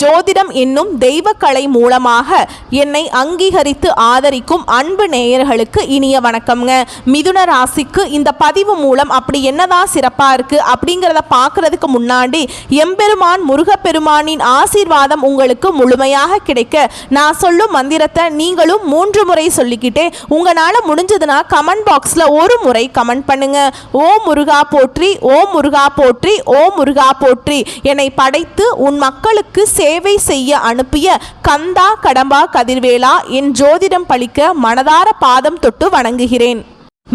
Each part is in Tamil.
ஜோதிடம் என்னும் தெய்வக்கலை மூலமாக என்னை அங்கீகரித்து ஆதரிக்கும் அன்பு நேயர்களுக்கு இனிய வணக்கம்ங்க. மிதுன ராசிக்கு இந்த பதிவு மூலம் அப்படி என்னதான் சிறப்பாக இருக்குது அப்படிங்கிறத பார்க்குறதுக்கு முன்னாடி எம்பெருமான் முருகப்பெருமானின் ஆசீர்வாதம் உங்களுக்கு முழுமையாக கிடைக்க நான் சொல்லும் மந்திரத்தை நீங்களும் 3 முறை சொல்லிக்கிட்டே உங்களால் முடிஞ்சதுன்னா கமெண்ட் பாக்ஸில் ஒரு முறை கமெண்ட் பண்ணுங்க. ஓம் முருகா போற்றி, ஓம் முருகா போற்றி, ஓம் முருகா போற்றி. என்னை படைத்து உன் மக்களுக்கு சேவை செய்ய அனுப்பிய கந்தா கடம்பா கதிர்வேலா என் ஜோதிடம் பழிக்க மனதார பாதம் தொட்டு வணங்குகிறேன்.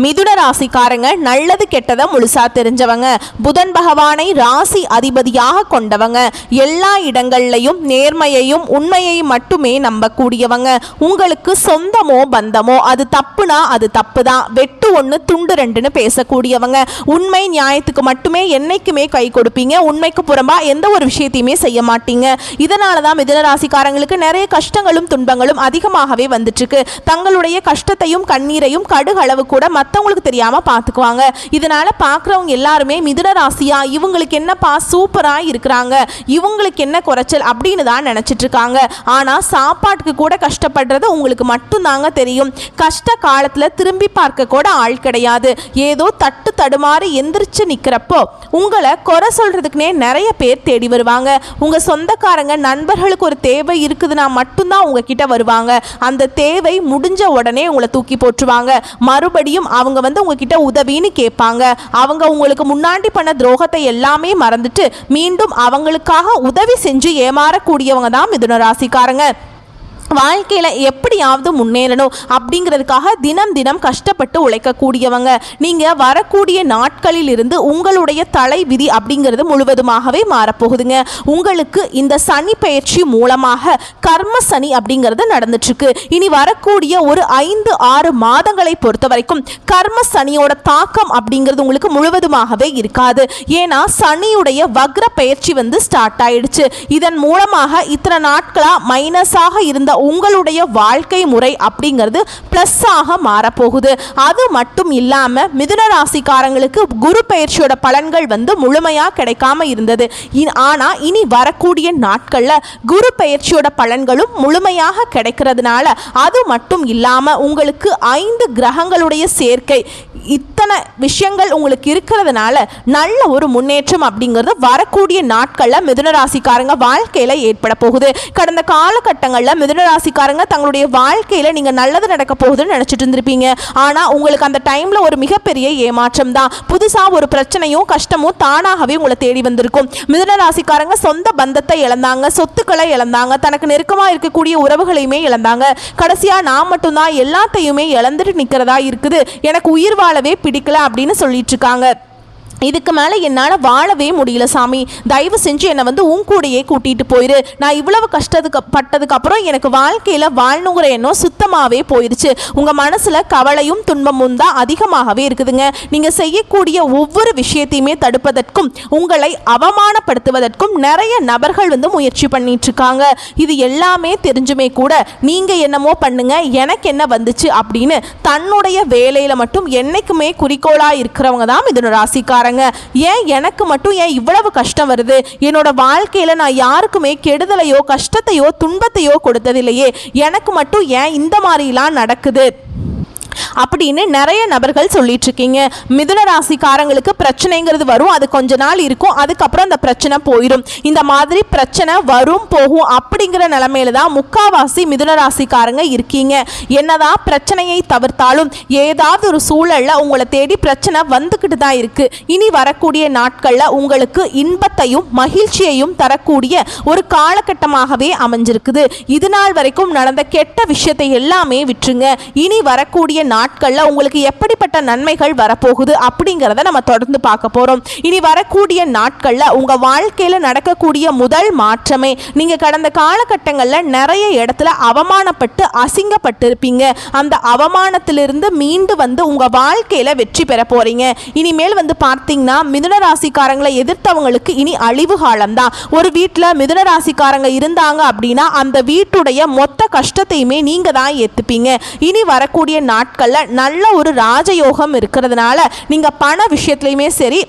மிதுன ராசிக்காரங்க நல்லது கெட்டதை முழுசா தெரிஞ்சவங்க, புதன் பகவானை ராசி அதிபதியாக கொண்டவங்க, எல்லா இடங்கள்லையும் நேர்மையையும் உண்மையை மட்டுமே நம்பக்கூடியவங்க. உங்களுக்கு சொந்தமோ பந்தமோ அது தப்புனா அது தப்பு தான், வெட்டு 1 துண்டு 2ன்னு பேசக்கூடியவங்க. உண்மை நியாயத்துக்கு மட்டுமே என்னைக்குமே கை கொடுப்பீங்க, உண்மைக்கு புறம்பா எந்த ஒரு விஷயத்தையுமே செய்ய மாட்டீங்க. இதனால தான் மிதுன ராசிக்காரங்களுக்கு நிறைய கஷ்டங்களும் துன்பங்களும் அதிகமாகவே வந்துட்டு இருக்கு. தங்களுடைய கஷ்டத்தையும் கண்ணீரையும் கடுகளவு கூட மற்றவங்களுக்கு தெரியாம பார்த்துக்குவாங்க. இதனால பார்க்குறவங்க எல்லாருமே மிதுன ராசியா இவங்களுக்கு என்னப்பா சூப்பரா இருக்கிறாங்க, இவங்களுக்கு என்ன குறைச்சல் அப்படின்னு தான் நினைச்சிட்டு இருக்காங்க. ஆனா சாப்பாட்டுக்கு கூட கஷ்டப்படுறது உங்களுக்கு மட்டும் தாங்க தெரியும். கஷ்ட காலத்துல திரும்பி பார்க்க கூட ஆள் கிடையாது. ஏதோ தட்டு தடுமாறி எந்திரிச்சு நிக்கிறப்போ உங்களை குறை சொல்றதுக்குனே நிறைய பேர் தேடி வருவாங்க. உங்க சொந்தக்காரங்க நண்பர்களுக்கு ஒரு தேவை இருக்குதுன்னா மட்டும்தான் உங்ககிட்ட வருவாங்க. அந்த தேவை முடிஞ்ச உடனே உங்களை தூக்கி போட்டுருவாங்க. மறுபடியும் அவங்க உங்ககிட்ட உதவின்னு கேட்பாங்க. அவங்க உங்களுக்கு முன்னாடி பண்ண துரோகத்தை எல்லாமே மறந்துட்டு மீண்டும் அவங்களுக்காக உதவி செஞ்சு ஏமாறக்கூடியவங்க தான் மிதுன ராசிக்காரங்க. வாழ்க்கையில் எப்படியாவது முன்னேறணும் அப்படிங்கிறதுக்காக தினம் தினம் கஷ்டப்பட்டு உழைக்கக்கூடியவங்க. நீங்கள் வரக்கூடிய நாட்களில் இருந்து உங்களுடைய தலை விதி அப்படிங்கிறது முழுவதுமாகவே மாறப்போகுதுங்க. உங்களுக்கு இந்த சனி பயிற்சி மூலமாக கர்ம சனி அப்படிங்கிறது நடந்துட்டுருக்கு. இனி வரக்கூடிய ஒரு 5-6 மாதங்களை பொறுத்த வரைக்கும் கர்ம சனியோட தாக்கம் அப்படிங்கிறது உங்களுக்கு முழுவதுமாகவே இருக்காது. ஏன்னா சனியுடைய வக்ர பயிற்சி ஸ்டார்ட் ஆயிடுச்சு. இதன் மூலமாக இத்தனை நாட்களாக மைனஸாக இருந்த உங்களுடைய வாழ்க்கை முறை அப்படிங்கிறது பிளஸ் ஆக மாறப்போகுது. அது மட்டும் இல்லாம மிதுன ராசிக்காரங்களுக்கு குரு பயிற்சியோட பலன்கள் முழுமையா கிடைக்காம இருந்தது. ஆனா இனி வரக்கூடிய நாட்கள்ல குரு பயிற்சியோட பலன்களும் முழுமையாக கிடைக்கிறதுனால அது மட்டும் இல்லாம உங்களுக்கு 5 கிரகங்களுடைய சேர்க்கை, இத்தனை விஷயங்கள் உங்களுக்கு இருக்கிறதுனால நல்ல ஒரு முன்னேற்றம் அப்படிங்கிறது வரக்கூடிய நாட்கள்ல மிதுன ராசிக்காரங்க வாழ்க்கையில ஏற்பட போகுது. கடந்த காலகட்டங்களில் மிதுன ராசிக்காரங்க தங்களுடைய வாழ்க்கையில நீங்க நல்லது நடக்க போகுதுன்னு நினைச்சிட்டு இருந்திருப்பீங்க. ஆனா உங்களுக்கு அந்த டைம்ல ஒரு மிகப்பெரிய ஏமாற்றம் தான். புதுசா ஒரு பிரச்சனையும் கஷ்டமும் தானாகவே உங்களை தேடி வந்திருக்கும். மிதுன ராசிக்காரங்க சொந்த பந்தத்தை இழந்தாங்க, சொத்துக்களை இழந்தாங்க, தனக்கு நெருக்கமா இருக்கக்கூடிய உறவுகளையுமே இழந்தாங்க. கடைசியா நான் மட்டும்தான் எல்லாத்தையுமே இழந்துட்டு நிக்கிறதா இருக்குது, எனக்கு உயிர் வாழவே பிடிக்கல அப்படின்னு சொல்லிட்டு இருக்காங்க. இதுக்கு மேலே என்னால் வாழவே முடியல சாமி, தயவு செஞ்சு என்னை உன் கூடையே கூட்டிகிட்டு போயிரு. நான் இவ்வளவு பட்டதுக்கு அப்புறம் எனக்கு வாழ்க்கையில் வாழணுங்கிற எண்ணம் சுத்தமாகவே போயிடுச்சு. உங்கள் மனசில் கவலையும் துன்பமும் தான் அதிகமாகவே இருக்குதுங்க. நீங்கள் செய்யக்கூடிய ஒவ்வொரு விஷயத்தையுமே தடுப்பதற்கும் உங்களை அவமானப்படுத்துவதற்கும் நிறைய நபர்கள் முயற்சி பண்ணிட்டு இருக்காங்க. இது எல்லாமே தெரிஞ்சுமே கூட நீங்கள் என்னமோ பண்ணுங்க, எனக்கு என்ன வந்துச்சு அப்படின்னு தன்னுடைய வேலையில் மட்டும் என்னைக்குமே குறிக்கோளாக இருக்கிறவங்க தான் மிதுன ராசிக்காரங்க. ஏன் எனக்கு மட்டும் ஏன் இவ்வளவு கஷ்டம் வருது, என்னோட வாழ்க்கையில நான் யாருக்குமே கெடுதலையோ கஷ்டத்தையோ துன்பத்தையோ கொடுத்ததில்லையே, எனக்கு மட்டும் ஏன் இந்த மாதிரிலாம் நடக்குது அப்படின்னு நிறைய நபர்கள் சொல்லிட்டு இருக்கீங்க. மிதுன ராசிக்காரங்களுக்கு பிரச்சனைங்கிறது வரும், அது கொஞ்ச நாள் இருக்கும், அதுக்கப்புறம் அந்த பிரச்சனை போயிடும். இந்த மாதிரி பிரச்சனை வரும் போகும் அப்படிங்கிற நிலைமையில தான் முக்காவாசி மிதுன ராசிக்காரங்க இருக்கீங்க. என்னதான் பிரச்சனையை தவிர்த்தாலும் ஏதாவது ஒரு சூழல்ல உங்களை தேடி பிரச்சனை வந்துக்கிட்டு தான் இருக்கு. இனி வரக்கூடிய நாட்கள்ல உங்களுக்கு இன்பத்தையும் மகிழ்ச்சியையும் தரக்கூடிய ஒரு காலகட்டமாகவே அமைஞ்சிருக்குது. இது நாள் வரைக்கும் நடந்த கெட்ட விஷயத்தை எல்லாமே விட்டுருங்க. இனி வரக்கூடிய நாட்கள்ல உங்களுக்கு எப்படிப்பட்ட நன்மைகள் வரப்போகுது அப்படிங்கிறத நம்ம தொடர்ந்து பார்க்க போறோம். இனி வரக்கூடிய நாட்கள்ல உங்க வாழ்க்கையில நடக்கக்கூடிய முதல் மாற்றமே, நீங்க கடந்த காலகட்டங்களில் நிறைய இடத்துல அவமானப்பட்டு அசிங்கப்பட்டு இருப்பீங்க. அந்த அவமானத்திலிருந்து மீண்டு உங்க வாழ்க்கையில வெற்றி பெற போறீங்க. இனிமேல் பார்த்தீங்கன்னா மிதுன ராசிக்காரங்களை எதிர்த்தவங்களுக்கு இனி அழிவு காலம் தான். ஒரு வீட்டில் மிதுன ராசிக்காரங்க இருந்தாங்க அப்படின்னா அந்த வீட்டுடைய மொத்த கஷ்டத்தையுமே நீங்க தான் ஏத்துப்பீங்க. இனி வரக்கூடிய நாட்கள்ல நல்ல ஒரு ராஜயோகம் இருக்கிறதுனால நீங்க பண விஷயத்துலையுமே சரி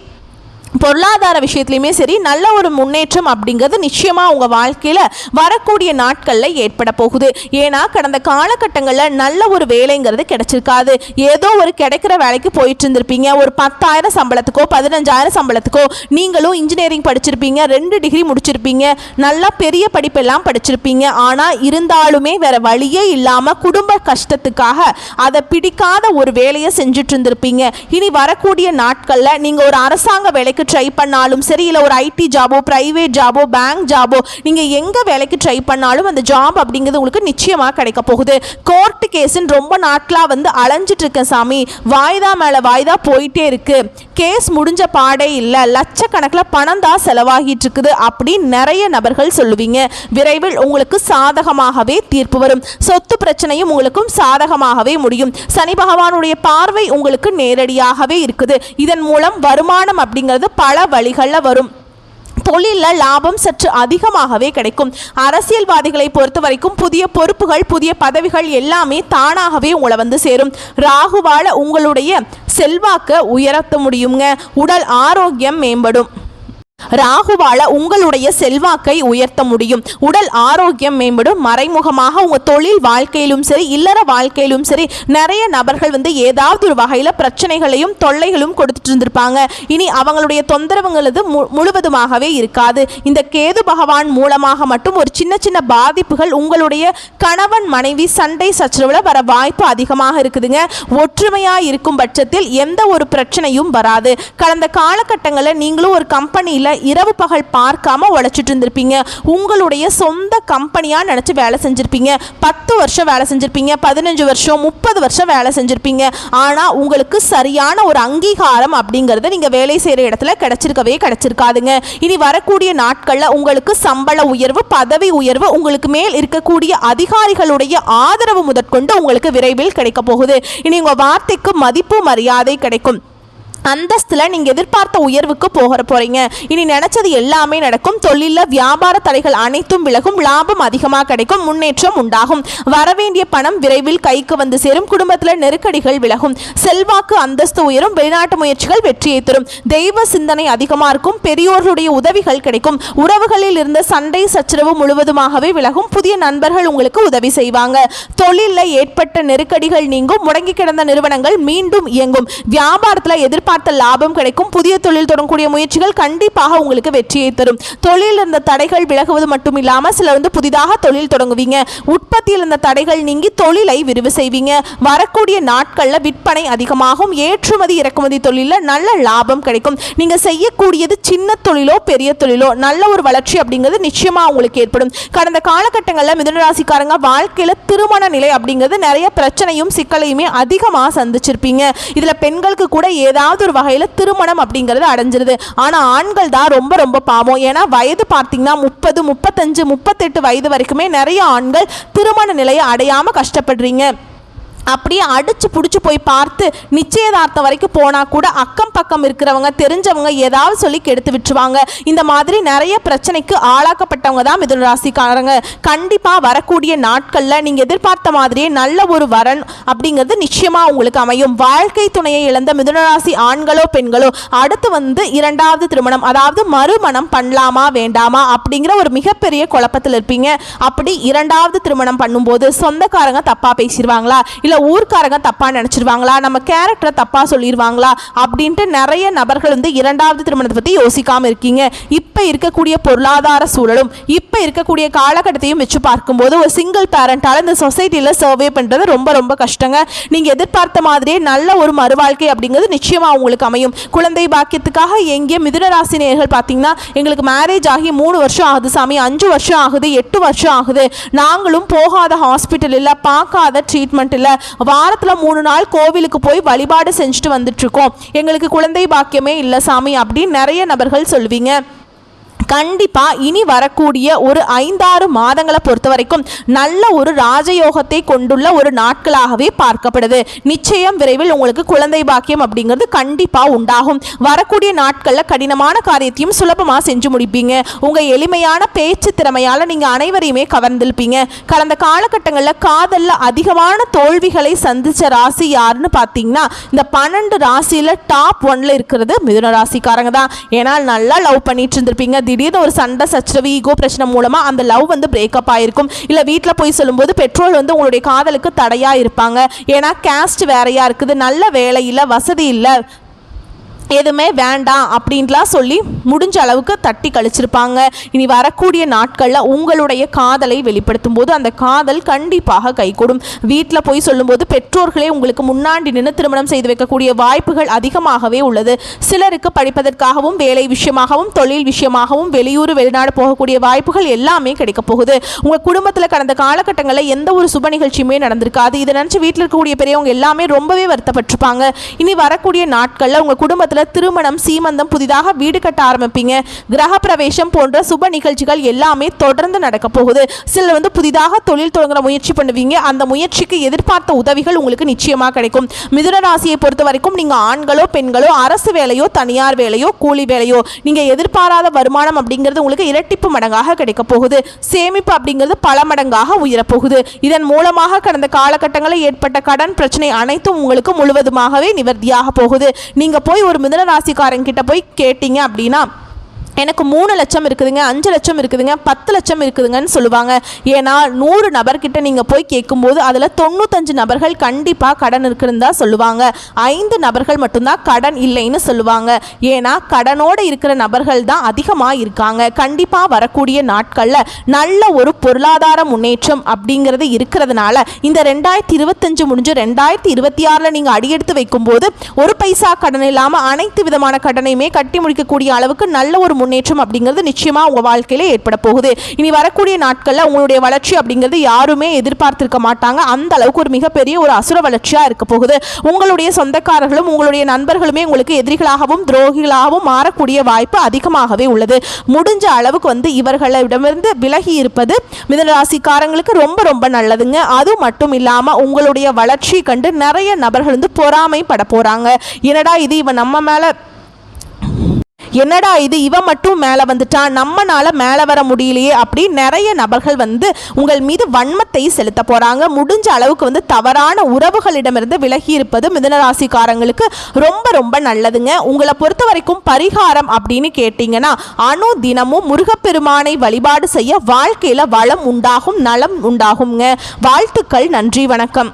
பொருளாதார விஷயத்துலையுமே சரி நல்ல ஒரு முன்னேற்றம் அப்படிங்கிறது நிச்சயமாக உங்கள் வாழ்க்கையில் வரக்கூடிய நாட்களில் ஏற்பட போகுது. ஏன்னா கடந்த காலகட்டங்களில் நல்ல ஒரு வேலைங்கிறது கிடைச்சிருக்காது. ஏதோ ஒரு கிடைக்கிற வேலைக்கு போயிட்டு இருந்திருப்பீங்க. ஒரு 10,000 சம்பளத்துக்கோ 15,000 சம்பளத்துக்கோ நீங்களும் இன்ஜினியரிங் படிச்சிருப்பீங்க, 2 டிகிரி முடிச்சிருப்பீங்க, நல்லா பெரிய படிப்பெல்லாம் படிச்சிருப்பீங்க. ஆனால் இருந்தாலுமே வேற வழியே இல்லாமல் குடும்ப கஷ்டத்துக்காக அதை பிடிக்காத ஒரு வேலையை செஞ்சுட்டு இருந்திருப்பீங்க. இனி வரக்கூடிய நாட்களில் நீங்கள் ஒரு அரசாங்க வேலைக்கு ட்ரை பண்ணாலும் சரி, இல்லை ஒரு ஐடி ஜாபோ, பிரைவேட் ஜாபோ, பேங்க் ஜாபோ, நீங்கள் எங்கே வேலைக்கு ட்ரை பண்ணாலும் அந்த ஜாப் அப்படிங்கிறது உங்களுக்கு நிச்சயமாக கிடைக்க போகுது. கோர்ட்டு கேஸுன்னு ரொம்ப நாட்களாக அலைஞ்சிட்டு இருக்கேன் சாமி, வாய்தா மேலே வாய்தா போயிட்டே இருக்கு, கேஸ் முடிஞ்ச பாடே இல்லை, லட்சக்கணக்கில் பணம் தான் செலவாகிட்டு இருக்குது அப்படின்னு நிறைய நபர்கள் சொல்லுவீங்க. விரைவில் உங்களுக்கு சாதகமாகவே தீர்ப்பு வரும். சொத்து பிரச்சனையும் உங்களுக்கும் சாதகமாகவே முடியும். சனி பகவானுடைய பார்வை உங்களுக்கு நேரடியாகவே இருக்குது. இதன் மூலம் வருமானம் அப்படிங்கிறது பல வழிகளில் வரும். தொழிலில் லாபம் சற்று அதிகமாகவே கிடைக்கும். அரசியல்வாதிகளை பொறுத்த வரைக்கும் புதிய பொறுப்புகள், புதிய பதவிகள் எல்லாமே தானாகவே உங்களை சேரும். ராகுவால உங்களுடைய செல்வாக்கை உயர்த்த முடியுங்க. உடல் ஆரோக்கியம் மேம்படும். ராகுவால உங்களுடைய செல்வாக்கை உயர்த்த முடியும். உடல் ஆரோக்கியம் மேம்படும். மறைமுகமாக உங்கள் தொழில் வாழ்க்கையிலும் சரி, இல்லற வாழ்க்கையிலும் சரி, நிறைய நபர்கள் ஏதாவது ஒரு வகையில் பிரச்சனைகளையும் தொல்லைகளும் கொடுத்துட்டு இருந்திருப்பாங்க. இனி அவங்களுடைய தொந்தரவுங்களது முழுவதுமாகவே இருக்காது. இந்த கேது பகவான் மூலமாக மட்டும் ஒரு சின்ன சின்ன பாதிப்புகள் உங்களுடைய கணவன் மனைவி சண்டை சச்சரவில் வர வாய்ப்பு அதிகமாக இருக்குதுங்க. ஒற்றுமையாக இருக்கும் பட்சத்தில் எந்த ஒரு பிரச்சனையும் வராது. கடந்த காலகட்டங்களில் நீங்களும் ஒரு கம்பெனியில் இரவு பகல் பார்க்காம உழைச்சிட்டு இருந்திருப்பீங்க. உங்களுடைய சொந்த கம்பெனியா நினைச்சு வேலை செஞ்சிருப்பீங்க. 10 வருஷம் வேலை செஞ்சிருப்பீங்க, 15 வருஷம், 30 வருஷம் வேலை செஞ்சிருப்பீங்க. ஆனா உங்களுக்கு சரியான ஒரு அங்கீகாரம் அப்படிங்கறது நீங்க வேலை செய்யற இடத்துல கிடைச்சிருக்காதுங்க. இனி வரக்கூடிய நாட்கள்ல உங்களுக்கு சம்பள உயர்வு, பதவி உயர்வு, உங்களுக்கு மேல் இருக்கக்கூடிய அதிகாரிகளுடைய ஆதரவு முதற்கொண்டு உங்களுக்கு விரைவில் கிடைக்க போகுது. இனி உங்க வார்த்தைக்கு மதிப்பு மரியாதை கிடைக்கும். அந்தஸ்தில் நீங்கள் எதிர்பார்த்த உயர்வுக்கு போகிறீங்க. இனி நினச்சது எல்லாமே நடக்கும். தொழிலில் வியாபார தடைகள் அனைத்தும் விலகும். லாபம் அதிகமாக கிடைக்கும். முன்னேற்றம் உண்டாகும். வரவேண்டிய பணம் விரைவில் கைக்கு சேரும். குடும்பத்தில் நெருக்கடிகள் விலகும். செல்வாக்கு அந்தஸ்து உயரும். வெளிநாட்டு முயற்சிகள் வெற்றியை தரும். தெய்வ சிந்தனை அதிகமாக இருக்கும். பெரியோர்களுடைய உதவிகள் கிடைக்கும். உறவுகளில் இருந்த சண்டை சச்சரவு முழுவதுமாகவே விலகும். புதிய நண்பர்கள் உங்களுக்கு உதவி செய்வாங்க. தொழிலில் ஏற்பட்ட நெருக்கடிகள் நீங்கும். முடங்கி கிடந்த நிறுவனங்கள் மீண்டும் இயங்கும். வியாபாரத்தில் எதிர்பார்த்த லாபம் கிடைக்கும். புதிய தொழில் தொடங்கக்கூடிய முயற்சிகள் கண்டிப்பாக உங்களுக்கு வெற்றியை தரும். தொழில் இருந்த தடைகள் விலகுவது மட்டும் இல்லாமல் சிலர் புதிதாக தொழில் தொடங்குவீங்க. உற்பத்தியில் இருந்த தடைகள் நீங்கி தொழிலை விரிவு செய்வீங்க. வரக்கூடிய நாட்களில் விற்பனை அதிகமாகும். ஏற்றுமதி இறக்குமதி தொழிலில் நல்ல லாபம் கிடைக்கும். நீங்க செய்யக்கூடியது சின்ன தொழிலோ பெரிய தொழிலோ நல்ல ஒரு வளர்ச்சி அப்படிங்கிறது நிச்சயமா உங்களுக்கு ஏற்படும். கடந்த காலகட்டங்களில் மிதுன ராசிக்காரங்க வாழ்க்கையில திருமண நிலை அப்படிங்கிறது நிறைய பிரச்சனையும் சிக்கலையுமே அதிகமாக சந்திச்சிருப்பீங்க. இதுல பெண்களுக்கு கூட ஏதாவது ஒரு வகையில் திருமணம் அப்படிங்கிறது அடைஞ்சிருது. ஆனால் ஆண்கள் தான் ரொம்ப ரொம்ப பாவம். ஏன்னா வயது பார்த்தீங்கன்னா 30, 35, 38 வயது வரைக்குமே நிறைய ஆண்கள் திருமண நிலையை அடையாமல் கஷ்டப்படுறீங்க. அப்படியே அடிச்சு பிடிச்சி போய் பார்த்து நிச்சயதார்த்தம் வரைக்கும் போனால் கூட அக்கம் பக்கம் இருக்கிறவங்க தெரிஞ்சவங்க ஏதாவது சொல்லி கெடுத்து விட்டுருவாங்க. இந்த மாதிரி நிறைய பிரச்சனைக்கு ஆளாக்கப்பட்டவங்க தான் மிதுன ராசிக்காரங்க. கண்டிப்பாக வரக்கூடிய நாட்களில் நீங்கள் எதிர்பார்த்த மாதிரியே நல்ல ஒரு வரன் அப்படிங்கிறது நிச்சயமாக உங்களுக்கு அமையும். வாழ்க்கை துணையை இழந்த மிதுன ராசி ஆண்களோ பெண்களோ அடுத்து இரண்டாவது திருமணம், அதாவது மறுமணம் பண்ணலாமா வேண்டாமா அப்படிங்கிற ஒரு மிகப்பெரிய குழப்பத்தில் இருப்பீங்க. அப்படி இரண்டாவது திருமணம் பண்ணும்போது சொந்தக்காரங்க தப்பாக பேசிடுவாங்களா, இல்லை ஊர்க்காரங்க தப்பா நினைச்சிருவாங்களா, நம்ம கேரக்டரை தப்பா சொல்லிடுவாங்களா அப்படின்ட்டு நிறைய நபர்கள் இரண்டாவது திருமணத்தை பத்தி யோசிக்காம இருக்கீங்க. இப்ப இருக்கக்கூடிய பொருளாதார சூழலும் இப்ப இருக்கக்கூடிய காலகட்டத்தையும் வச்சு பார்க்கும்போது ஒரு சிங்கிள் பேரண்டால இந்த சொசைட்டில சர்வே பண்றது ரொம்ப ரொம்ப கஷ்டங்க. நீங்க எதிர்பார்த்த மாதிரியே நல்ல ஒரு மறுவாழ்க்கை அப்படிங்கிறது நிச்சயமா உங்களுக்கு அமையும். குழந்தை பாக்கியத்துக்காக எங்கே மிதுன ராசி நேயர்கள் பார்த்தீங்கன்னா எங்களுக்கு மேரேஜ் ஆகி 3 வருஷம் ஆகுது சாமி, 5 வருஷம் ஆகுது, 8 வருஷம் ஆகுது, நாங்களும் போகாத ஹாஸ்பிட்டல் இல்லை, பார்க்காத ட்ரீட்மெண்ட் இல்லை, வாரத்தில் 3 நாள் கோவிலுக்கு போய் வழிபாடு செஞ்சுட்டு வந்துட்டு இருக்கோம், எங்களுக்கு குழந்தை பாக்கியமே இல்லை சாமி அப்படின்னு நிறைய நபர்கள் சொல்வீங்க. கண்டிப்பாக இனி வரக்கூடிய ஒரு 5-6 மாதங்களை பொறுத்த வரைக்கும் நல்ல ஒரு ராஜயோகத்தை கொண்டுள்ள ஒரு நாட்களாகவே பார்க்கப்படுது. நிச்சயம் விரைவில் உங்களுக்கு குழந்தை பாக்கியம் அப்படிங்கிறது கண்டிப்பாக உண்டாகும். வரக்கூடிய நாட்களில் கடினமான காரியத்தையும் சுலபமாக செஞ்சு முடிப்பீங்க. உங்கள் எளிமையான பேச்சு திறமையால் நீங்கள் அனைவரையுமே கவர்ந்திருப்பீங்க. கடந்த காலகட்டங்களில் காதலில் அதிகமான தோல்விகளை சந்தித்த ராசி யாருன்னு பார்த்தீங்கன்னா இந்த 12 ராசியில் டாப் 1ல் இருக்கிறது மிதுன ராசிக்காரங்க தான். ஏன்னா நல்லா லவ் பண்ணிட்டு இருந்திருப்பீங்க. திடீர்னு ஒரு சண்டை சச்சரவு ஈகோ பிரச்சனை மூலமா அந்த லவ் பிரேக்கப் ஆயிருக்கும். இல்ல வீட்டில் போய் சொல்லும்போது பெற்றோர் உங்களுடைய காதலுக்கு தடையா இருப்பாங்க. ஏன்னா கேஸ்ட் வேறையா இருக்குது, நல்ல வேலை இல்லை, வசதி இல்லை, எதுவுமே வேண்டாம் அப்படின்லாம் சொல்லி முடிஞ்ச அளவுக்கு தட்டி கழிச்சிருப்பாங்க. இனி வரக்கூடிய நாட்களில் உங்களுடைய காதலை வெளிப்படுத்தும் போது அந்த காதல் கண்டிப்பாக கைகூடும். வீட்டில் போய் சொல்லும்போது பெற்றோர்களே உங்களுக்கு முன்னாடி நின்று திருமணம் செய்து வைக்கக்கூடிய வாய்ப்புகள் அதிகமாகவே உள்ளது. சிலருக்கு படிப்பதற்காகவும் வேலை விஷயமாகவும் தொழில் விஷயமாகவும் வெளியூர் வெளிநாடு போகக்கூடிய வாய்ப்புகள் எல்லாமே கிடைக்க போகுது. உங்கள் குடும்பத்தில் கடந்த காலகட்டங்களில் எந்த ஒரு சுப நிகழ்ச்சியுமே நடந்திருக்காது. இதை நினச்சி வீட்டில் இருக்கக்கூடிய பெரியவங்க எல்லாமே ரொம்பவே வருத்தப்பட்டிருப்பாங்க. இனி வரக்கூடிய நாட்களில் உங்கள் குடும்பத்தில் திருமணம், சீமந்தம், புதிதாக வீடு கட்ட ஆரம்பிப்பீங்க. கிரக பிரவேசம் போன்ற சுப நிகழ்ச்சிகள் எல்லாமே தொடர்ந்து நடக்க போகுது. சிலர் புதிதாக தொழில் தொடங்குற முயற்சி பண்ணுவீங்க. அந்த முயற்சிக்கு எதிர்பார்த்த உதவிகள் உங்களுக்கு நிச்சயமாக கிடைக்கும். மிதுன ராசியை பொறுத்த வரைக்கும் நீங்க ஆண்களோ பெண்களோ அரசு வேலையோ தனியார் வேலையோ கூலி வேலையோ நீங்க எதிர்பாராத வருமானம் அப்படிங்கிறது உங்களுக்கு இரட்டிப்பு மடங்காக கிடைக்க போகுது. சேமிப்பு அப்படிங்கிறது பல மடங்காக உயரப்போகுது. இதன் மூலமாக கடந்த காலகட்டங்களில் ஏற்பட்ட கடன் பிரச்சனை அனைத்தும் உங்களுக்கு முழுவதுமாகவே நிவர்த்தியாக போகுது. நீங்க போய் ஒரு மிதுன ராசிக்காரங்கிட்ட போய் கேட்டீங்க அப்படின்னா எனக்கு 3 லட்சம் இருக்குதுங்க, 5 லட்சம் இருக்குதுங்க, 10 லட்சம் இருக்குதுங்கன்னு சொல்லுவாங்க. ஏன்னா 100 நபர்கிட்ட நீங்கள் போய் கேட்கும்போது அதில் 95 நபர்கள் கண்டிப்பாக கடன் இருக்குன்னு தான் சொல்லுவாங்க. 5 நபர்கள் மட்டும்தான் கடன் இல்லைன்னு சொல்லுவாங்க. ஏன்னா கடனோடு இருக்கிற நபர்கள் தான் அதிகமாக இருக்காங்க. கண்டிப்பாக வரக்கூடிய நாட்களில் நல்ல ஒரு பொருளாதார முன்னேற்றம் அப்படிங்கிறது இருக்கிறதுனால இந்த 2025 முடிஞ்சு 2026 நீங்கள் அடியெடுத்து வைக்கும்போது ஒரு பைசா கடன் இல்லாமல் அனைத்து விதமான கடனையுமே கட்டி முடிக்கக்கூடிய அளவுக்கு நல்ல ஒரு முன்னேற்றம் அப்படிங்கிறது நிச்சயமா உங்க வாழ்க்கையில ஏற்பட போகுது. இனி வரக்கூடிய நாட்கள்ல உங்களுடைய வளர்ச்சி அப்படிங்கிறது யாருமே எதிர்பார்த்திருக்க மாட்டாங்க. அந்த அளவுக்கு ஒரு மிகப்பெரிய ஒரு அசுர வளர்ச்சியா இருக்க போகுது. உங்களுடைய சொந்தக்காரர்களும் உங்களுடைய நண்பர்களுமே உங்களுக்கு எதிரிகளாகவும் துரோகிகளாகவும் மாறக்கூடிய வாய்ப்பு அதிகமாகவே உள்ளது. முடிஞ்ச அளவுக்கு இவர்களிடமிருந்து விலகி இருப்பது மிதுன ராசிக்காரங்களுக்கு ரொம்ப ரொம்ப நல்லதுங்க. அது மட்டும் இல்லாம உங்களுடைய வளர்ச்சி கண்டு நிறைய நபர்கள் பொறாமைப்பட போறாங்க. என்னடா இது இவன் மட்டும் மேலே வந்துட்டான், நம்மனால மேலே வர முடியலையே அப்படி நிறைய நபர்கள் உங்கள் மீது வன்மத்தை செலுத்த போகிறாங்க. முடிஞ்ச அளவுக்கு தவறான உறவுகளிடமிருந்து விலகி இருப்பது மிதுனராசிக்காரங்களுக்கு ரொம்ப ரொம்ப நல்லதுங்க. உங்களை பொறுத்த வரைக்கும் பரிகாரம் அப்படின்னு கேட்டிங்கன்னா அணு தினமும் முருகப்பெருமானை வழிபாடு செய்ய வாழ்க்கையில் வளம் உண்டாகும், நலம் உண்டாகுங்க. வாழ்த்துக்கள். நன்றி, வணக்கம்.